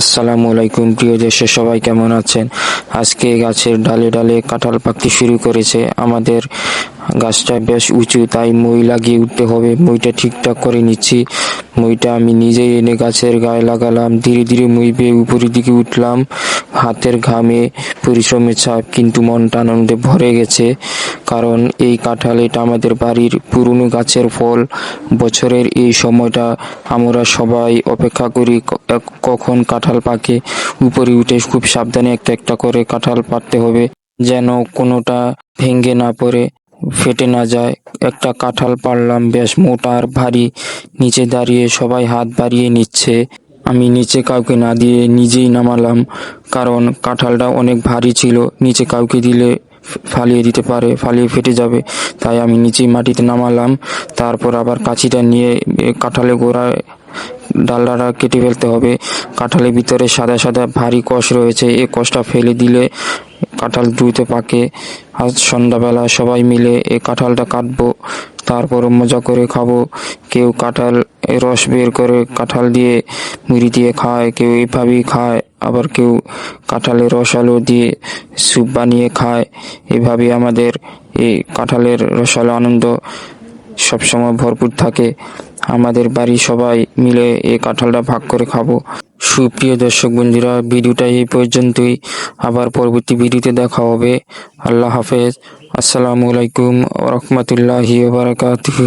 আসসালামু আলাইকুম প্রিয় দেশের সবাই কেমন আছেন? আজকে গাছের ডালে ডালে কাঁঠাল পাকতে শুরু করেছে। আমাদের গাছটা বেশ উঁচু, তাই মই লাগিয়ে উঠতে হবে। মইটা ঠিকঠাক করে নিচ্ছি। মইটা আমি নিজেই এনে গাছের গায়ে লাগালাম। ধীরে ধীরে মই বেয়ে উপরের দিকে উঠলাম। হাতের ঘামে পরিশ্রমের ছাপ, কিন্তু মনটা আনন্দে ভরে গেছে। কারণ এই কাঁঠাল, এটা আমাদের বাড়ির পুরনো গাছের ফল। বছরের এই সময়টা আমরা সবাই অপেক্ষা করি কখন কাঁঠাল পাকে। উপরে উঠে খুব সাবধানে একটা একটা করে কাঁঠাল পাড়তে হবে, যেন কোনোটা ভেঙে না পড়ে, ফেটে না যায়। একটা কাঁঠাল পাড়লাম, বেশ মোটা আর ভারী। নিচে দাঁড়িয়ে সবাই হাত বাড়িয়ে নিচ্ছে। আমি নিচে কাউকে না দিয়ে নিজেই নামালাম, কারণ কাঁঠালটা অনেক ভারী ছিল। নিচে কাউকে দিলে ফালিয়ে দিতে পারে, ফালিয়ে ফেটে যাবে। তাই আমি নিচেই মাটিতে নামালাম। তারপর আবার কাঁচিটা নিয়ে কাঁঠালের গোড়ায় ডালডাটা কেটে ফেলতে হবে। কাঁঠালের ভিতরে সাদা সাদা ভারী কষ রয়েছে, এই কষটা ফেলে দিলে কাঁঠাল দ্রুত পাকে। আজ সন্ধ্যাবেলা সবাই মিলে এই কাঁঠালটা কাটবো, তারপর মজা করে খাবো। কেউ কাঁঠাল রস বের করে কাঁঠাল দিয়ে মুড়ি দিয়ে খায়, কেউ এভাবেই খায়, আবার কেউ কাঁঠালের রসালো দিয়ে স্যুপ বানিয়ে খায়। এভাবে আমাদের এই কাঁঠালের রসালো আনন্দ সবসময় ভরপুর থাকে। আমাদের বাড়ির সবাই মিলে এই কাঁঠালটা ভাগ করে খাবো। সুপ্রিয় দর্শক বন্ধুরা, ভিডিওটা এই পর্যন্তই। আবার পরবর্তী ভিডিওতে দেখা হবে। আল্লাহ হাফেজ। আসসালামু আলাইকুম ওয়া রাহমাতুল্লাহি ওয়া বারাকাতুহু।